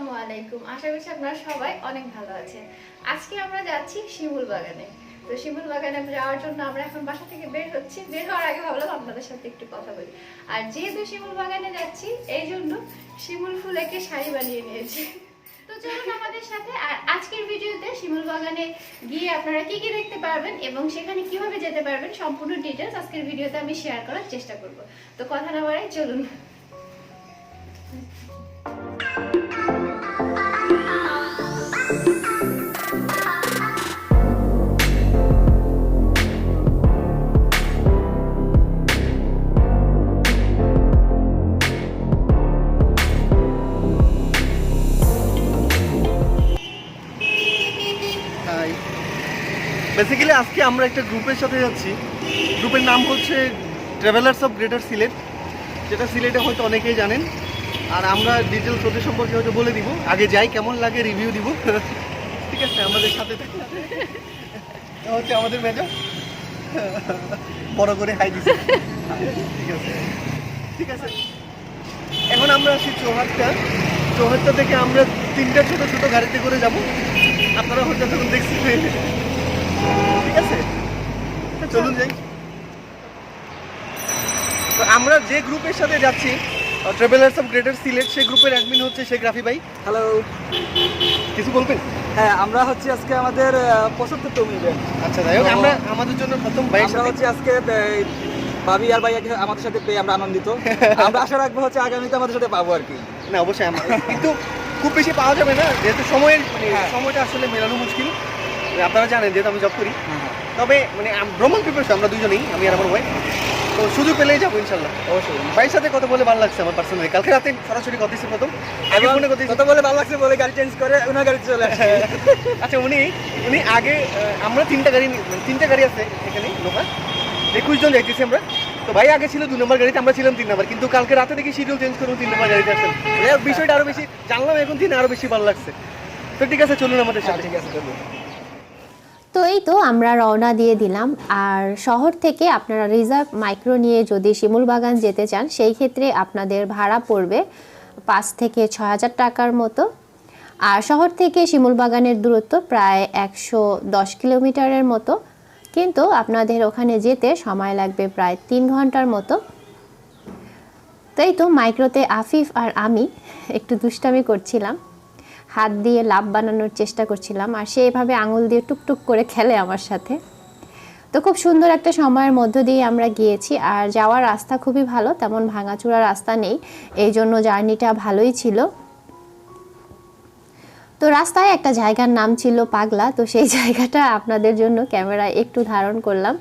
আসসালামু আলাইকুম। আশা করছি আপনারা সবাই অনেক ভালো আছেন। আজকে আমরা যাচ্ছি শিমুল বাগানে। তো শিমুল বাগানে যাওয়ার জন্য আমরা এখন বাসা থেকে বের হচ্ছি। বের হওয়ার আগে ভাবলাম আপনাদের সাথে একটু কথা বলি। আর যেহেতু শিমুল বাগানে যাচ্ছি এই জন্য শিমুল ফুলকে শাড়ি বানিয়ে নিয়েছি। তো চলুন আমাদের সাথে। আর আজকের ভিডিওতে শিমুল বাগানে গিয়ে আপনারা কি কি দেখতে পারবেন এবং সেখানে কিভাবে যেতে পারবেন সম্পূর্ণ ডিটেইলস আজকের ভিডিওতে আমি শেয়ার করার চেষ্টা করব। তো কথা না বাড়াই চলুন। বেসিক্যালি আজকে আমরা একটা গ্রুপের সাথে যাচ্ছি। গ্রুপের নাম হচ্ছে ট্রাভেলার্স অফ গ্রেটার সিলেট, যেটা সিলেটে হয়তো অনেকেই জানেন। আর আমরা ডিটেলস ওদের সম্পর্কে হয়তো বলে দিব, আগে যাই কেমন লাগে রিভিউ দিব। ঠিক আছে, আমাদের সাথে হচ্ছে আমাদের মেজর বড় করে হাই দিচ্ছে। ঠিক আছে ঠিক আছে, এখন আমরা আসি চৌহাট্টা থেকে আমরা 3টা ছোট ছোট গাড়িতে করে যাব। আপনারা হয়তো তখন দেখছি। ঠিক আছে, চলুন যাই। তো আমরা যে গ্রুপের সাথে যাচ্ছি, ট্রাভেলার্স অফ গ্রেটার সিলেট, সেই গ্রুপের অ্যাডমিন হচ্ছে শেখ রাফি ভাই। হ্যালো, কিছু বলবেন? হ্যাঁ আমরা হচ্ছে আজকে আমাদের 75তম ইভেন্ট। আচ্ছা, যাই হোক, আমরা আমাদের জন্য প্রথম ভাই আমরা হচ্ছে আজকে ভাবি আর ভাইয়াকে আমাদের সাথে পেয়ে আমরা আনন্দিত। আমরা আশা রাখবো হচ্ছে আগামীতে আমাদের সাথে পাবো আর কি। না, অবশ্যই আমরা কিন্তু খুব বেশি পাওয়া যাবে না, যেহেতু সময়ের সময়টা আসলে মেলানো মুশকিল। আপনারা জানেন যেহেতু আমি জব করি। তবে মানে ভ্রমণ পিপাসু আমরা দুজনেই, আমি আর আমার ওয়াইফ। তো সুযোগ পেলেই যাবো ইনশাল্লাহ। অবশ্যই ভাইয়ের সাথে কথা বলে ভালো লাগছে আমার পার্সোনালি। কালকে রাতে সরাসরি কথা হচ্ছে প্রথম, আগে ফোনে কথা বলে ভালো লাগছে বলে গাড়ি চেঞ্জ করে ওনার গাড়িতে চলে আসে। আচ্ছা, উনি আগে আমরা 3টা গাড়ি আছে এখানে, লোকা 21 জন যাইতেছি আমরা। তো ভাই আগে ছিল 2 নম্বর গাড়িতে, আমরা ছিলাম 3 নম্বর। কিন্তু কালকে রাতে দেখি শিডিউল চেঞ্জ করুন 3 নম্বর গাড়িতে আসেন। বিষয়টা আরো বেশি জানলাম এখন থেকে, আরো বেশি ভালো লাগছে। তো ঠিক আছে, চলুন আমাদের সাথে। ঠিক আছে, চলুন। তো এই তো আমরা রওনা দিয়ে দিলাম। আর শহর থেকে আপনারা রিজার্ভ মাইক্রো নিয়ে যদি শিমুল বাগান যেতে চান, সেই ক্ষেত্রে আপনাদের ভাড়া পড়বে 5 থেকে 6,000 টাকার মতো। আর শহর থেকে শিমুল বাগানের দূরত্ব প্রায় 110 কিলোমিটারের মতো, কিন্তু আপনাদের ওখানে যেতে সময় লাগবে প্রায় 3 ঘন্টার মতো। তো এই তো মাইক্রোতে আফিফ আর আমি একটু দুষ্টামি করছিলাম, হাত দিয়ে লাভ বানানোর চেষ্টা করছিলাম, আর সে এভাবে আঙুল দিয়ে টুকটুক করে খেলে আমার সাথে। তো খুব সুন্দর একটা সময়ের মধ্য দিয়ে আমরা গিয়েছি। আর যাওয়ার রাস্তা খুবই ভালো, তেমন ভাঙাচোরা রাস্তা নেই, এই জন্য জার্নিটা ভালোই ছিল। তো রাস্তায় একটা জায়গার নাম ছিল পাগলা, তো সেই জায়গাটা আপনাদের জন্য ক্যামেরায় একটু ধারণ করলাম।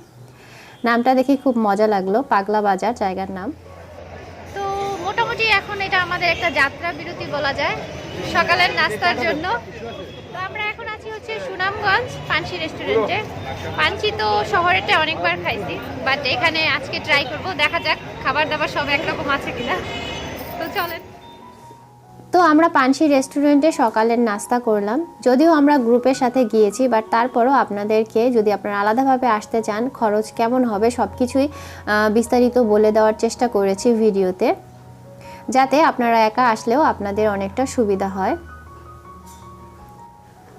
নামটা দেখে খুব মজা লাগলো, পাগলা বাজার জায়গার নাম। তো মোটামুটি এখন এটা আমাদের একটা যাত্রা বিরতি বলা যায় সকালের নাস্তার জন্য। তো আমরা এখন আছি হচ্ছে সুনামগঞ্জ পানসি রেস্টুরেন্টে। পানসি তো শহরেতে অনেকবার খাইছি, বাট এখানে আজকে ট্রাই করব, দেখা যাক খাবার দাবার সব একরকম আছে কিনা। তো চলেন। তো আমরা পানসি রেস্টুরেন্টে সকালের নাস্তা করলাম। যদিও আমরা গ্রুপের সাথে গিয়েছি, বাট তারপরও আপনাদেরকে যদি আপনারা আলাদাভাবে আসতে চান খরচ কেমন হবে সব কিছুই বিস্তারিত বলে দেওয়ার চেষ্টা করেছি ভিডিওতে, যাতে আপনারা একা আসলেও আপনাদের অনেকটা সুবিধা হয়।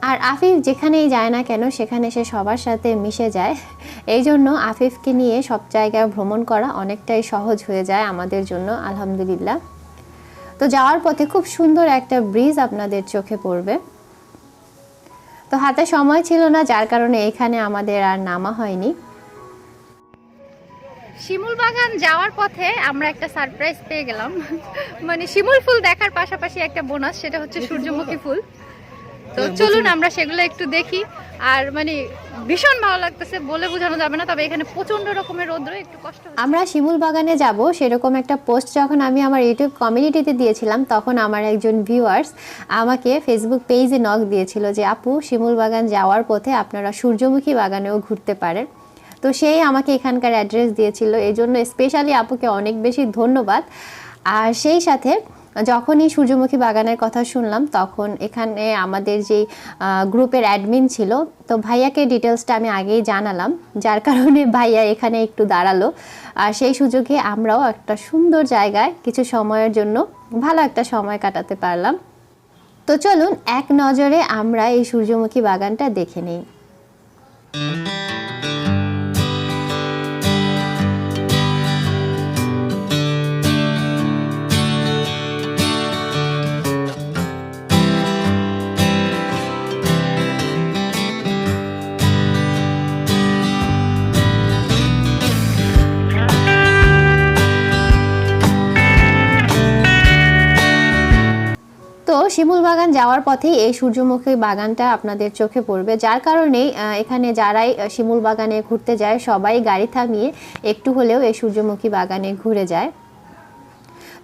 আর আফিফ যেখানেই যায় না কেন সেখানে সে সবার সাথে মিশে যায়, এই জন্য আফিফকে নিয়ে সব জায়গায় ভ্রমণ করা অনেকটাই সহজ হয়ে যায় আমাদের জন্য, আলহামদুলিল্লাহ। তো যাওয়ার পথে খুব সুন্দর একটা ব্রিজ আপনাদের চোখে পড়বে। তো হাতে সময় ছিল না, যার কারণে এখানে আমাদের আর নামা হয়নি। শিমুল বাগান যাওয়ার পথে আমরা একটা সারপ্রাইজ পেয়ে গেলাম। মানে শিমুল ফুল দেখার পাশাপাশি একটা বোনাস, সেটা হচ্ছে সূর্যমুখী ফুল। তো চলুন আমরা সেগুলো একটু দেখি। আর মানে ভীষণ ভালো লাগতেছে, বলে বোঝানো যাবে না। তবে এখানে প্রচন্ড রকমের রৌদ্র, একটু কষ্ট হচ্ছে। আমরা শিমুল বাগানে যাব সেরকম একটা পোস্ট যখন আমি আমার ইউটিউব কমিউনিটিতে দিয়েছিলাম, তখন আমার একজন ভিউয়ার্স আমাকে ফেসবুক পেজে নক দিয়েছিল যে আপু, শিমুল বাগান যাওয়ার পথে আপনারা সূর্যমুখী বাগানেও ঘুরতে পারেন। তো সেই আমাকে এখানকার অ্যাড্রেস দিয়েছিল, এই জন্য স্পেশালি আপুকে অনেক বেশি ধন্যবাদ। আর সেই সাথে যখনই সূর্যমুখী বাগানের কথা শুনলাম, তখন এখানে আমাদের যেই গ্রুপের অ্যাডমিন ছিল, তো ভাইয়াকে ডিটেলসটা আমি আগেই জানালাম, যার কারণে ভাইয়া এখানে একটু দাঁড়ালো। আর সেই সুযোগে আমরাও একটা সুন্দর জায়গায় কিছু সময়ের জন্য ভালো একটা সময় কাটাতে পারলাম। তো চলুন এক নজরে আমরা এই সূর্যমুখী বাগানটা দেখে নিই। তো শিমুল বাগান যাওয়ার পথেই এই সূর্যমুখী বাগানটা আপনাদের চোখে পড়বে, যার কারণেই এখানে যারাই শিমুল বাগানে ঘুরতে যায় সবাই গাড়ি থামিয়ে একটু হলেও এই সূর্যমুখী বাগানে ঘুরে যায়।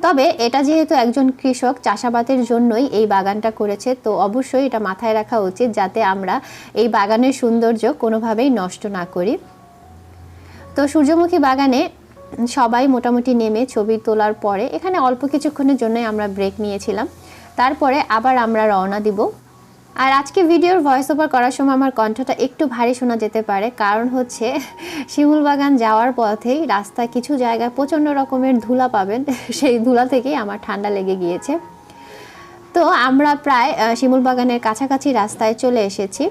তবে এটা যেহেতু একজন কৃষক চাষাবাদের জন্যই এই বাগানটা করেছে, তো অবশ্যই এটা মাথায় রাখা উচিত যাতে আমরা এই বাগানের সৌন্দর্য কোনোভাবেই নষ্ট না করি। তো সূর্যমুখী বাগানে সবাই মোটামুটি নেমে ছবি তোলার পরে এখানে অল্প কিছুক্ষণের জন্যই আমরা ব্রেক নিয়েছিলাম, তারপরে আবার আমরা রওনা দিব। আর আজকে ভিডিওর ভয়েস ওভার করার সময় আমার কণ্ঠটা একটু ভারী শোনা যেতে পারে, কারণ হচ্ছে শিমুল বাগান যাওয়ার পথেই রাস্তায় কিছু জায়গায় প্রচণ্ড রকমের ধুলা পাবেন, সেই ধুলা থেকেই আমার ঠান্ডা লেগে গিয়েছে। তো আমরা প্রায় শিমুল বাগানের কাছাকাছি রাস্তায় চলে এসেছি।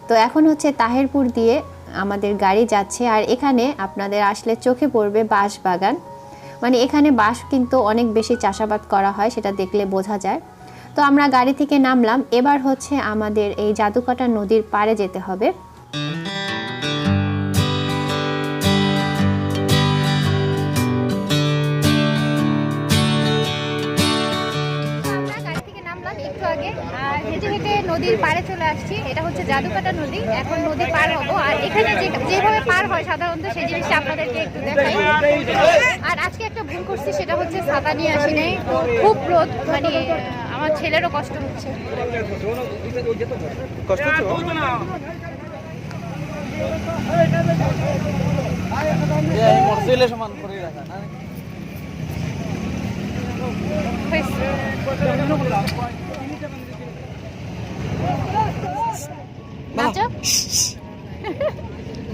তো এখন হচ্ছে তাহেরপুর দিয়ে আমাদের গাড়ি যাচ্ছে, আর এখানে আপনাদের আসলে চোখে পড়বে বাঁশ বাগান। মানে এখানে বাঁশ কিন্তু অনেক বেশি চাষাবাদ করা হয়, সেটা দেখলে বোঝা যায়। তো আমরা গাড়ি থেকে নামলাম, এবার হচ্ছে আমাদের এই জাদুকাটা নদীর পাড়ে যেতে হবে। একটু আগে আর হেঁটে হেঁটে নদীর পাড়ে চলে আসছি। এটা হচ্ছে জাদুকাটা নদী, এখন নদী পার হবো। আর এখানে যেভাবে পার হয় সাধারণত সেই জিনিসটা আপনাদেরকে একটু দেখাই। আর আজকে একটা ভুল করছি, সেটা হচ্ছে ছাতা নিয়ে আসি নাই। তো খুব রোদ, মানে আমার ছেলেরও কষ্ট হচ্ছে।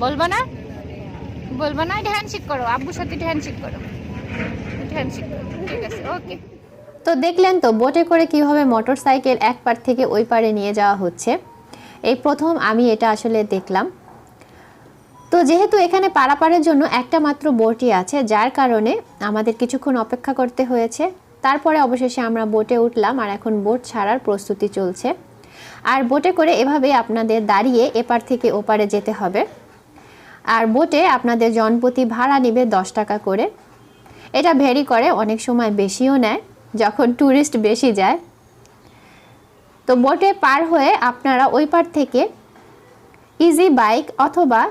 বলবো না বলবো না, এটা হ্যান্ডশেক করো, আব্বুর সাথে হ্যান্ডশেক করো, হ্যান্ডশেক করো, ঠিক আছে, ওকে। তো দেখলেন তো বোটে করে কিভাবে মোটর সাইকেল এক পার থেকে ওই পারে নিয়ে যাওয়া হচ্ছে। এই প্রথম আমি এটা আসলে দেখলাম। তো যেহেতু এখানে পারাপারের জন্য একটা মাত্র বোটই আছে, যার কারণে আমাদের কিছুক্ষণ অপেক্ষা করতে হয়েছে। তারপরে অবশেষে আমরা বোটে উঠলাম, আর এখন বোট ছাড়ার প্রস্তুতি চলছে। আর বোটে করে এভাবে আপনাদের দাঁড়িয়ে এপার থেকে ওপারে যেতে হবে। আর বোটে আপনাদের জনপ্রতি ভাড়া নেবে 10 টাকা করে। এটা ভেরি করে, অনেক সময় বেশিও নেয় যখন ট্যুরিস্ট বেশি যায়। তো বোটে পার হয়ে আপনারা ওই পার থেকে ইজি বাইক অথবা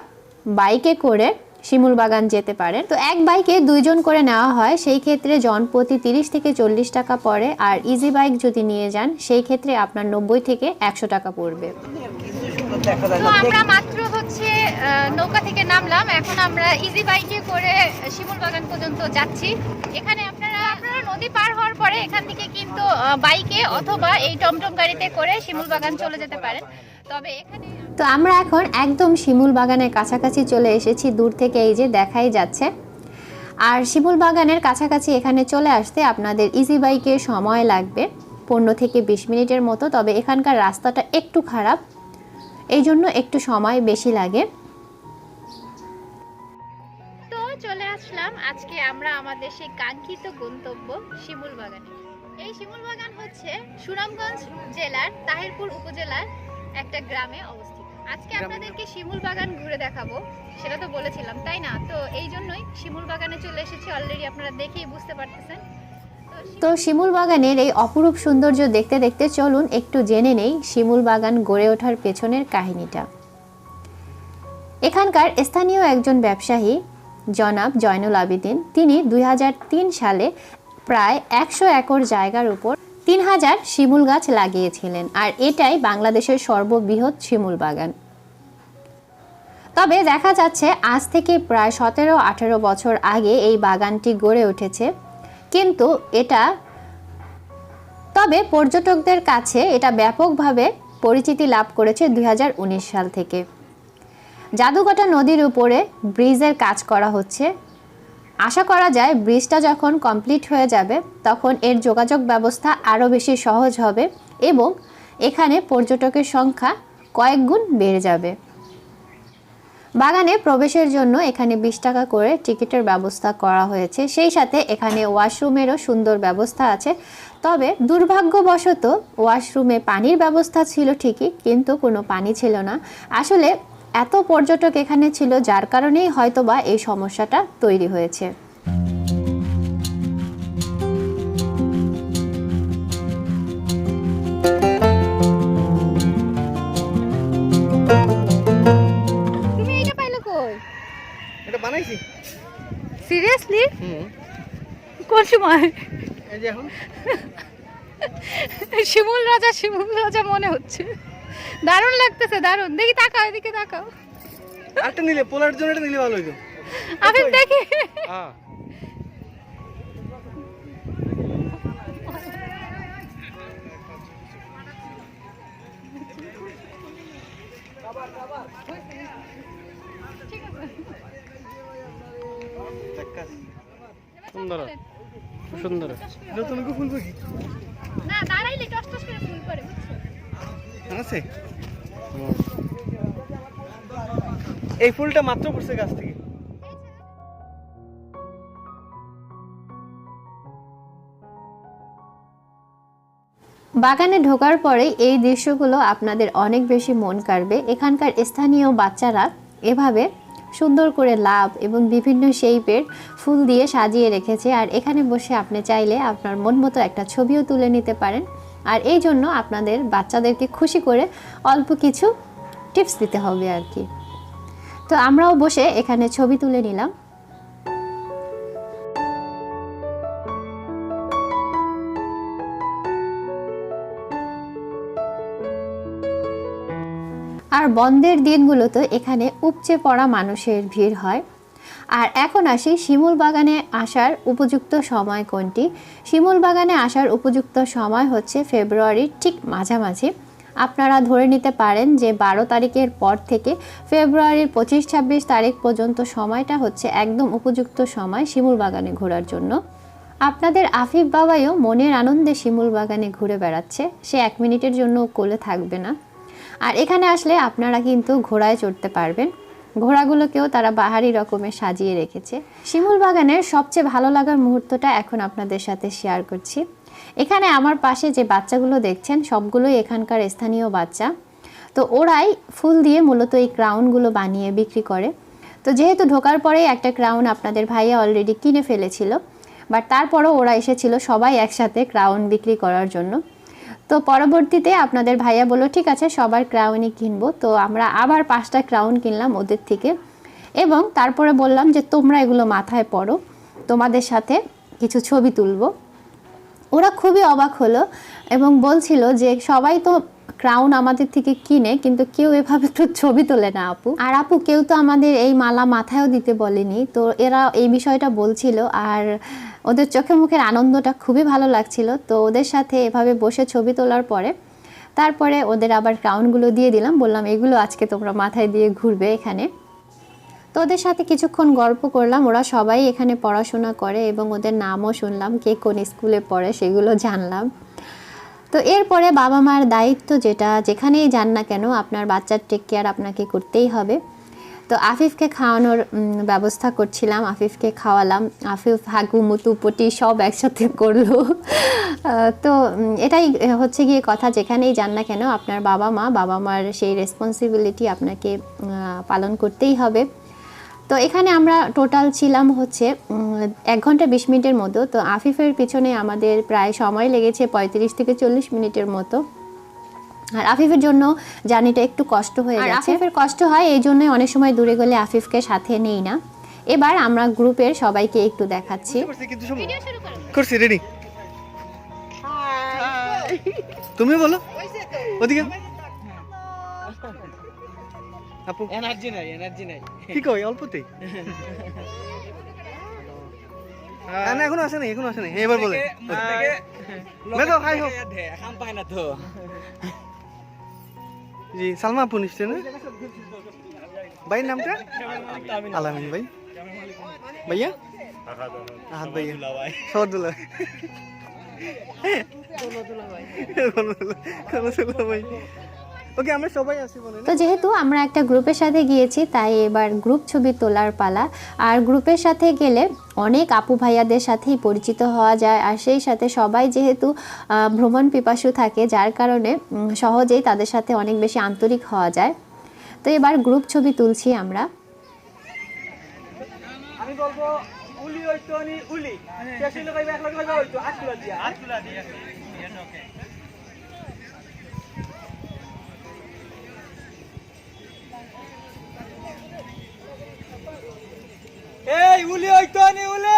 বাইকে করে শিমুল বাগান যেতে পারেন। তো এক বাইকে 2 জন করে নেওয়া হয়, সেই ক্ষেত্রে জনপ্রতি 30 থেকে 40 টাকা পড়ে। আর ইজি বাইক যদি নিয়ে যান সেই ক্ষেত্রে আপনার 90 থেকে 100 টাকা পড়বে। তো আমরা মাত্র হচ্ছে নৌকা থেকে নামলাম, এখন আমরা ইজি বাইকে করে শিমুল বাগান পর্যন্ত যাচ্ছি। এখানে আপনারা নদী পার হওয়ার পরে এখান থেকে কিন্তু বাইকে অথবা এই টমটম গাড়িতে করে শিমুল বাগান চলে যেতে পারেন। তবে এখানে তো আমরা এখন একদম শিমুল বাগানের কাছাকাছি চলে এসেছি, দূর থেকে এই যে দেখাই যাচ্ছে। আর শিমুল বাগানের কাছাকাছি এখানে চলে আসতে আপনাদের ইজি বাইকে সময় লাগবে 15 থেকে 20 মিনিটের মতো। তবে এখানকার রাস্তাটা একটু খারাপ, এই জন্য একটু সময় বেশি লাগে। তো চলে আসলাম আজকে আমরা আমাদের সেই কাঙ্ক্ষিত গন্তব্য শিমুল বাগানে। এই শিমুল বাগান হচ্ছে সুনামগঞ্জ জেলার তাহিরপুর উপজেলার একটা গ্রামে অবস্থিত। আজকে আপনাদেরকে শিমুল বাগান ঘুরে দেখাবো, সেটা তো বলেছিলাম তাই না? তো এই জন্যই শিমুল বাগানে চলে এসেছি, অলরেডি আপনারা দেখেই বুঝতে পারতেছেন। তো শিমুল বাগানের এই অপরূপ সৌন্দর্য দেখতে দেখতে চলুন একটু জেনে নেই শিমুল বাগান গড়ে ওঠার পেছনের কাহিনীটা। এখানকার স্থানীয় একজন ব্যবসায়ী জনাব জয়নুল আবেদিন, তিনি 2003 সালে প্রায় 100 একর জায়গার উপর 3000 শিমুল গাছ লাগিয়েছিলেন। আর এটাই বাংলাদেশের সর্ববৃহৎ শিমুল বাগান। তবে দেখা যাচ্ছে আজ থেকে প্রায় 17-18 বছর আগে এই বাগানটি গড়ে উঠেছে, কিন্তু তবে পর্যটকদের কাছে এটা ব্যাপকভাবে পরিচিতি লাভ করেছে 2019 সাল থেকে। জাদুকাটা নদীর উপরে ব্রিজের কাজ করা হচ্ছে। আশা করা যায় ব্রিজটা যখন কমপ্লিট হয়ে যাবে তখন এর যোগাযোগ ব্যবস্থা আরও বেশি সহজ হবে এবং এখানে পর্যটকের সংখ্যা কয়েক গুণ বেড়ে যাবে। বাগানে প্রবেশের জন্য এখানে 20 টাকা করে টিকিটের ব্যবস্থা করা হয়েছে, সেই সাথে এখানে ওয়াশরুমেরও সুন্দর ব্যবস্থা আছে। তবে দুর্ভাগ্যবশত ওয়াশরুমে পানির ব্যবস্থা ছিল ঠিকই, কিন্তু কোনো পানি ছিল না। আসলে এত পর্যটক এখানে ছিল, যার কারণেই হয়তোবা এই সমস্যাটা তৈরি হয়েছে। তুমি এইটা পাইলে কই? এটা বানাইছি। সিরিয়াসলি? কোন সময়? এই যে এখন শিমুল রাজা মনে হচ্ছে। দারুণ লাগতেছে, দারুণ। দেখি তাকাও, এদিকে তাকাও। আরেকটা নিলে, পোলার জন্য এটা নিলে ভালো হইতো। আমি দেখি। হ্যাঁ সুন্দর সুন্দর নতুন করে ফুল কি না, দাঁড়াইলে টস টস করে ফুল করে, বুঝছো? আছে। এই ফুলটা মাত্র পড়ছে গাছ থেকে। বাগানে ঢোকার পরে এই দৃশ্যগুলো আপনাদের অনেক বেশি মন কাড়বে। এখানকার স্থানীয় বাচ্চারা এভাবে সুন্দর করে লাভ এবং বিভিন্ন শেপের ফুল দিয়ে সাজিয়ে রেখেছে, আর এখানে বসে আপনি চাইলে আপনার মন মতো একটা ছবিও তুলে নিতে পারেন। আর এই জন্য আপনাদের বাচ্চাদেরকে খুশি করে অল্প কিছু টিপস দিতে হবে আর কি। তো আমরাও বসে এখানে ছবি তুলে নিলাম। আর বন্ধের দিনগুলোতে এখানে উপচে পড়া মানুষের ভিড় হয়। আর এখন আসি শিমুল বাগানে আসার উপযুক্ত সময় কোনটি। শিমুল বাগানে আসার উপযুক্ত সময় হচ্ছে ফেব্রুয়ারির ঠিক মাঝামাঝি। আপনারা ধরে নিতে পারেন যে 12 তারিখের পর থেকে ফেব্রুয়ারির 25-26 তারিখ পর্যন্ত সময়টা হচ্ছে একদম উপযুক্ত সময় শিমুল বাগানে ঘোরার জন্য। আপনাদের আফিফ বাবাইও মনের আনন্দে শিমুল বাগানে ঘুরে বেড়াচ্ছে, সে 1 মিনিটের জন্য কোলে থাকবে না। আর এখানে আসলে আপনারা কিন্তু ঘোড়ায় চড়তে পারবেন, ঘোড়াগুলোকেও তারা বাহারি রকমের সাজিয়ে রেখেছে। শিমুল বাগানের সবচেয়ে ভালো লাগার মুহূর্তটা এখন আপনাদের সাথে শেয়ার করছি। এখানে আমার পাশে যে বাচ্চাগুলো দেখছেন সবগুলোই এখানকার স্থানীয় বাচ্চা। তো ওরাই ফুল দিয়ে মূলত এই ক্রাউনগুলো বানিয়ে বিক্রি করে। তো যেহেতু ঢোকার পরেই একটা ক্রাউন আপনাদের ভাইয়া অলরেডি কিনে ফেলেছিল, বাট তারপরও ওরা এসেছিল সবাই একসাথে ক্রাউন বিক্রি করার জন্য। তো পরবর্তীতে আপনাদের ভাইয়া বলল ঠিক আছে সবার ক্রাউনই কিনবো। তো আমরা আবার 5টা ক্রাউন কিনলাম ওদের থেকে, এবং তারপরে বললাম যে তোমরা এগুলো মাথায় পরো, তোমাদের সাথে কিছু ছবি তুলবো। ওরা খুবই অবাক হলো এবং বলছিল যে সবাই তো ক্রাউন আমাদের থেকে কিনে, কিন্তু কেউ এভাবে তো ছবি তোলে না আপু। আর আপু কেউ তো আমাদের এই মালা মাথায়ও দিতে বলেনি। তো এরা এই বিষয়টা বলছিল, আর ওদের চোখে মুখের আনন্দটা খুবই ভালো লাগছিল। তো ওদের সাথে এভাবে বসে ছবি তোলার পরে তারপরে ওদের আবার ক্রাউনগুলো দিয়ে দিলাম, বললাম এগুলো আজকে তোমরা মাথায় দিয়ে ঘুরবে এখানে। তো ওদের সাথে কিছুক্ষণ গল্প করলাম। ওরা সবাই এখানে পড়াশোনা করে এবং ওদের নামও শুনলাম, কে কোন স্কুলে পড়ে সেগুলো জানলাম। তো এরপরে বাবা মায়ের দায়িত্ব যেটা, যেখানেই যান না কেন আপনার বাচ্চার টেক কেয়ার আপনাকে করতেই হবে। তো আফিফকে খাওয়ানোর ব্যবস্থা করছিলাম, আফিফকে খাওয়ালাম। আফিফ হাগু মুতু পটি সব একসাথে করলো। তো এটাই হচ্ছে গিয়ে কথা, যেখানেই যান না কেন আপনার বাবা মার সেই রেসপন্সিবিলিটি আপনাকে পালন করতেই হবে। তো এখানে আমরা টোটাল ছিলাম হচ্ছে 1 ঘন্টা 20 মিনিটের মতো। তো আফিফের পিছনে আমাদের প্রায় সময় লেগেছে 35 থেকে 40 মিনিটের মতো। আর আফিফের জন্য জার্নিটা একটু কষ্ট হয়ে গেছে। আফিফের কষ্ট হয় এই জন্যই অনেক সময় দূরে গেলে আফিফকে সাথে নেই না। এবার আমরা গ্রুপের সবাইকে একটু দেখাচ্ছি। করছি রেডি। তুমি বলো ওদিকে আপু। এনার্জি নাই কি কই অল্পতেই না, এখনো আসে নাই এবার বলে মেঘো হাই হোক খাম পায় না তো। জি সালমা আপু নিশ্চয় না? ভাই নামটা আলামিন ভাই, ভাইয়া আহাদ ভাইয়া, শহরদুল্লাহ। ওকে আমরা সবাই আসি বলে তো যেহেতু আমরা একটা গ্রুপের সাথে গিয়েছি তাই এবার গ্রুপ ছবি তোলার পালা। আর গ্রুপের সাথে গেলে অনেক আপু ভাইয়াদের সাথেই পরিচিত হওয়া যায়, আর সেই সাথে সবাই যেহেতু ভ্রমণ পিপাসু থাকে যার কারণে সহজেই তাদের সাথে অনেক বেশি আন্তরিক হওয়া যায়। তো এবার গ্রুপ ছবি তুলছি আমরা। আমি বলবো উলি হইতো নি উলি শেষ হইলো ভাই এক লগে ভাই হইতো আটকুলা দিয়া ওকে এই উলি হইতো নি উলি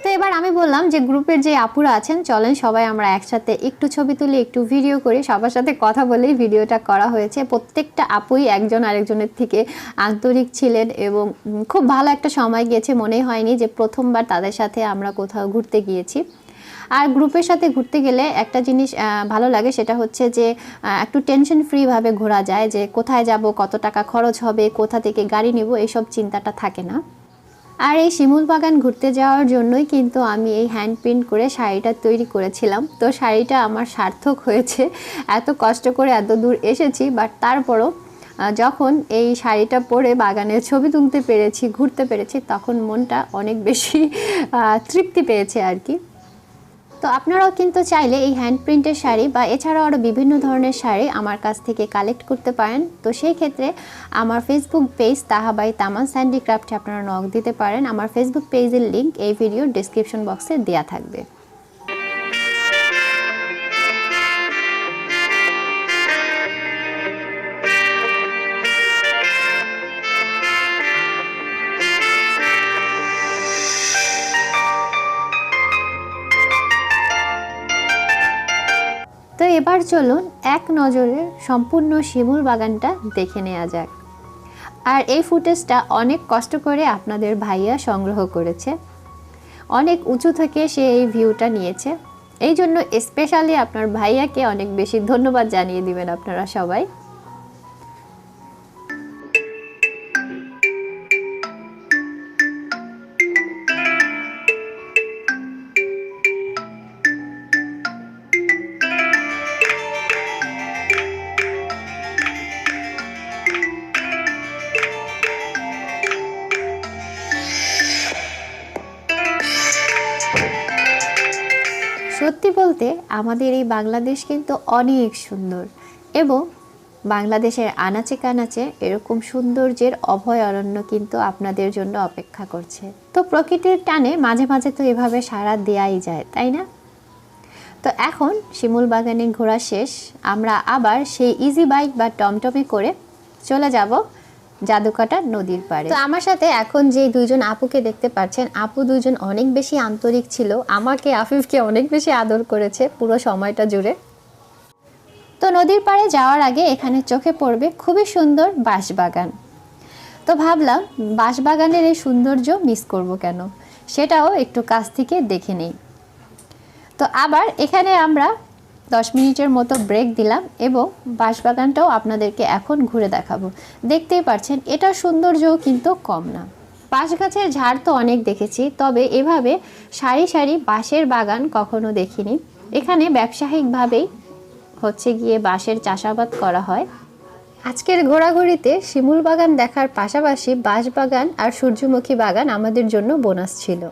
তো এবার আমি বললাম যে গ্রুপের যে আপুরা আছেন চলেন সবাই আমরা একসাথে একটু ছবি তুলি, একটু ভিডিও করি। সবার সাথে কথা বলেই ভিডিওটা করা হয়েছে। প্রত্যেকটা আপুই একজন আরেকজনের থেকে আন্তরিক ছিলেন এবং খুব ভালো একটা সময় গিয়েছে। মনে হয়নি যে প্রথমবার তাদের সাথে আমরা কোথাও ঘুরতে গিয়েছি। আর গ্রুপের সাথে ঘুরতে গেলে একটা জিনিস ভালো লাগে, সেটা হচ্ছে যে একটু টেনশন ফ্রিভাবে ঘোরা যায়, যে কোথায় যাব, কত টাকা খরচ হবে, কোথা থেকে গাড়ি নিব, এইসব চিন্তাটা থাকে না। আর এই শিমুল বাগান ঘুরতে যাওয়ার জন্যই কিন্তু আমি এই হ্যান্ড প্রিন্ট করে শাড়িটা তৈরি করেছিলাম। তো শাড়িটা আমার সার্থক হয়েছে, এত কষ্ট করে এত দূর এসেছি, বাট তারপরও যখন এই শাড়িটা পরে বাগানের ছবি তুলতে পেরেছি, ঘুরতে পেরেছি, তখন মনটা অনেক বেশি তৃপ্তি পেয়েছে আর কি। তো আপনারাও কিন্তু চাইলে এই হ্যান্ড প্রিন্টের শাড়ি বা এছাড়াও আরও বিভিন্ন ধরনের শাড়ি আমার কাছ থেকে কালেক্ট করতে পারেন। তো সেই ক্ষেত্রে আমার ফেসবুক পেজ তাহা বাই তামান হ্যান্ডিক্রাফটে আপনারা নক দিতে পারেন। আমার ফেসবুক পেজের লিঙ্ক এই ভিডিওর ডেসক্রিপশন বক্সে দেওয়া থাকবে। তো এবার চলুন এক নজরে সম্পূর্ণ শিমুল বাগানটা দেখে নেওয়া যাক। আর এই ফুটেজটা অনেক কষ্ট করে আপনাদের ভাইয়া সংগ্রহ করেছে, অনেক উঁচু থেকে সে এই ভিউটা নিয়েছে। এই জন্য স্পেশালি আপনার ভাইয়াকে অনেক বেশি ধন্যবাদ জানিয়ে দিবেন আপনারা সবাই। সত্যি বলতে আমাদের এই বাংলাদেশ কিন্তু অনেক সুন্দর এবং বাংলাদেশের আনাচে কানাচে এরকম সৌন্দর্যের অভয়ারণ্য কিন্তু আপনাদের জন্য অপেক্ষা করছে। তো প্রকৃতির টানে মাঝে মাঝে তো এভাবে সাড়া দেওয়াই যায়, তাই না? তো এখন শিমুল বাগানে ঘোরা শেষ, আমরা আবার সেই ইজি বাইক বা টমটমে করে চলে যাব জাদুকাটা নদীর পাড়ে। তো আমার সাথে এখন যে দুইজন আপুকে দেখতে পাচ্ছেন, আপু দুইজন অনেক বেশি আন্তরিক ছিল, আমাকে আফিফকে অনেক বেশি আদর করেছে পুরো সময়টা জুড়ে। তো নদীর পাড়ে যাওয়ার আগে এখানে চোখে পড়বে খুবই সুন্দর বাঁশবাগান। তো ভাবলাম বাঁশবাগানের এই সৌন্দর্য মিস করব কেন, সেটাও একটু কাছ থেকে দেখে নেই। তো আবার এখানে আমরা 10 মিনিটের মতো ব্রেক দিলাম এবং বাঁশবাগানটাও আপনাদেরকে এখন ঘুরে দেখাবো। দেখতেই পাচ্ছেন এটার সৌন্দর্যও কিন্তু কম না। বাঁশ গাছের ঝাড় তো অনেক দেখেছি, তবে এভাবে সারি সারি বাঁশের বাগান কখনো দেখিনি। এখানে ব্যবসায়িকভাবেই হচ্ছে গিয়ে বাঁশের চাষাবাদ করা হয়। আজকের ঘোরাঘুরিতে শিমুল বাগান দেখার পাশাপাশি বাঁশবাগান আর সূর্যমুখী বাগান আমাদের জন্য বোনাস ছিল।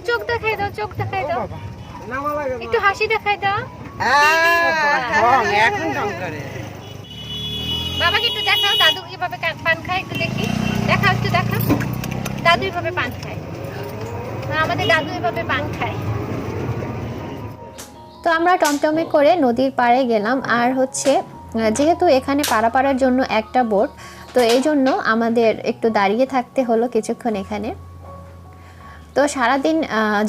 চোখ দেখাই দাও, চোখ দেখাই দাও, একটু হাসি দেখাই দাও। বাবাকে একটু দেখাও, দাদু কিভাবে পান খায় একটু দেখি। দেখাও, একটু দেখাও, দাদু এভাবে পান খায়। আমাদের দাদু এভাবে পান খায়। তো আমরা টমটমে করে নদীর পাড়ে গেলাম, আর হচ্ছে যেহেতু এখানে পারাপাড়ার জন্য একটা বোট, তো এই জন্য আমাদের একটু দাঁড়িয়ে থাকতে হলো কিছুক্ষণ এখানে। তো সারাদিন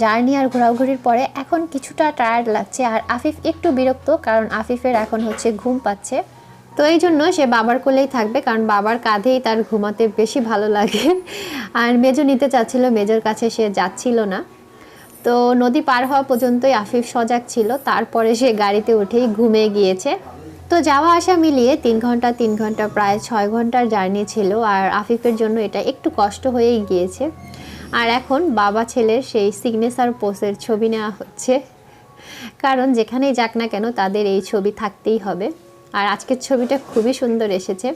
জার্নি আর ঘোরাঘুরির পরে এখন কিছুটা টায়ার্ড লাগছে, আর আফিফ একটু বিরক্ত, কারণ আফিফের এখন হচ্ছে ঘুম পাচ্ছে। তো এই জন্য সে বাবার কোলেই থাকবে, কারণ বাবার কাঁধেই তার ঘুমাতে বেশি ভালো লাগে। আর মেজো নিতে চাচ্ছিল, মেজোর কাছে সে যাচ্ছিল না। তো নদী পার হওয়া পর্যন্তই আফিফ সজাগ ছিল, তারপরে সে গাড়িতে উঠেই ঘুমিয়ে গিয়েছে। তো যাওয়া আসা মিলিয়ে 3 ঘন্টা প্রায় 6 ঘন্টার জার্নি ছিল, আর আফিফের জন্য এটা একটু কষ্ট হয়েই গিয়েছে। আর এখন বাবা ছেলের সেই সিগনেচার পোজের ছবি নেওয়া হচ্ছে, কারণ যেখানেই যাক না কেন তাদের এই ছবি থাকতেই হবে। আর আজকের ছবিটা খুবই সুন্দর এসেছে।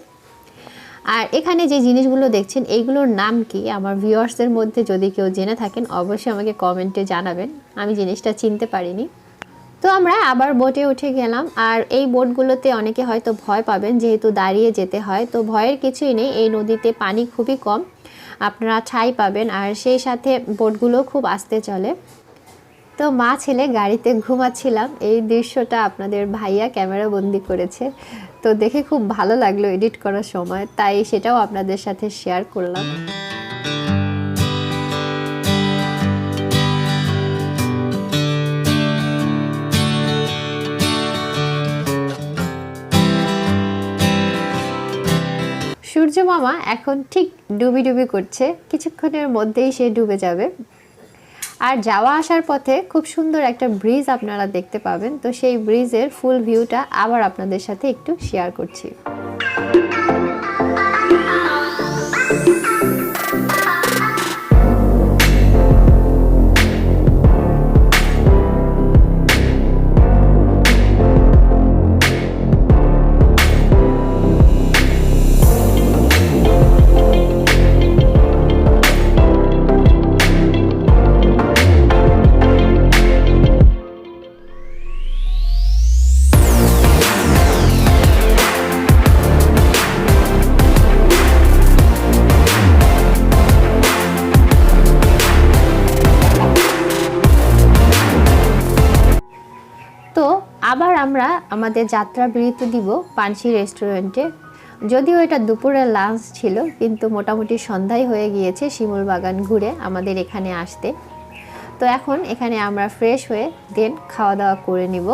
আর এখানে যে জিনিসগুলো দেখছেন এইগুলোর নাম কি, আমার ভিউয়ার্সদের মধ্যে যদি কেউ জেনে থাকেন অবশ্যই আমাকে কমেন্টে জানাবেন, আমি জিনিসটা চিনতে পারিনি। তো আমরা আবার বোটে উঠে গেলাম। আর এই বোটগুলোতে অনেকে হয়তো ভয় পাবেন, যেহেতু দাঁড়িয়ে যেতে হয়, তো ভয়ের কিছুই নেই। এই নদীতে পানি খুবই কম, আপনারা ঠাঁই পাবেন, আর সেই সাথে বোটগুলো খুব আস্তে চলে। তো মা ছেলে গাড়িতে ঘুমাচ্ছিলাম, এই দৃশ্যটা আপনাদের ভাইয়া ক্যামেরা বন্দি করেছে। তো দেখে খুব ভালো লাগলো এডিট করার সময়, তাই সেটাও আপনাদের সাথে শেয়ার করলাম। সূর্য মামা এখন ঠিক ডুবি ডুবি করছে, কিছুক্ষণের মধ্যেই সে ডুবে যাবে। আর যাওয়া আসার পথে খুব সুন্দর একটা ব্রিজ আপনারা দেখতে পাবেন, তো সেই ব্রিজের ফুল ভিউটা আবার আপনাদের সাথে একটু শেয়ার করছি। আবার আমরা আমাদের যাত্রা বিরতি দিব পানসি রেস্টুরেন্টে। যদিও এটা দুপুরের লাঞ্চ ছিল, কিন্তু মোটামুটি সন্ধ্যায় হয়ে গিয়েছে শিমুল বাগান ঘুরে আমাদের এখানে আসতে। তো এখন এখানে আমরা ফ্রেশ হয়ে দেন খাওয়া দাওয়া করে নিব।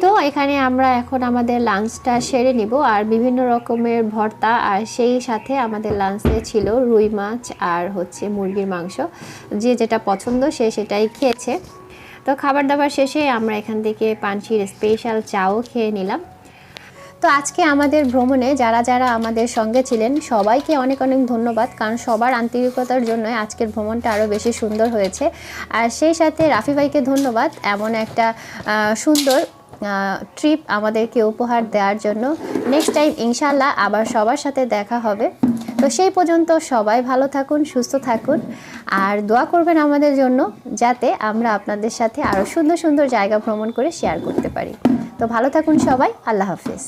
তো এখানে আমরা এখন আমাদের লাঞ্চটা সেরে নিব, আর বিভিন্ন রকমের ভর্তা, আর সেই সাথে আমাদের লাঞ্চে ছিল রুই মাছ আর হচ্ছে মুরগির মাংস। যে যেটা পছন্দ সে সেটাই খেয়েছে। তো খাবার দাবার শেষে আমরা এখান থেকে পানসির স্পেশাল চাও খেয়ে নিলাম। তো আজকে আমাদের ভ্রমণে যারা যারা আমাদের সঙ্গে ছিলেন সবাইকে অনেক অনেক ধন্যবাদ, কারণ সবার আন্তরিকতার জন্য আজকের ভ্রমণটা আরও বেশি সুন্দর হয়েছে। আর সেই সাথে রাফি ভাইকে ধন্যবাদ এমন একটা সুন্দর ট্রিপ আমাদেরকে উপহার দেওয়ার জন্য। নেক্সট টাইম ইনশাল্লাহ আবার সবার সাথে দেখা হবে। তো সেই পর্যন্ত সবাই ভালো থাকুন, সুস্থ থাকুন, আর দোয়া করবেন আমাদের জন্য, যাতে আমরা আপনাদের সাথে আরও সুন্দর সুন্দর জায়গা ভ্রমণ করে শেয়ার করতে পারি। তো ভালো থাকুন সবাই, আল্লাহ হাফেজ।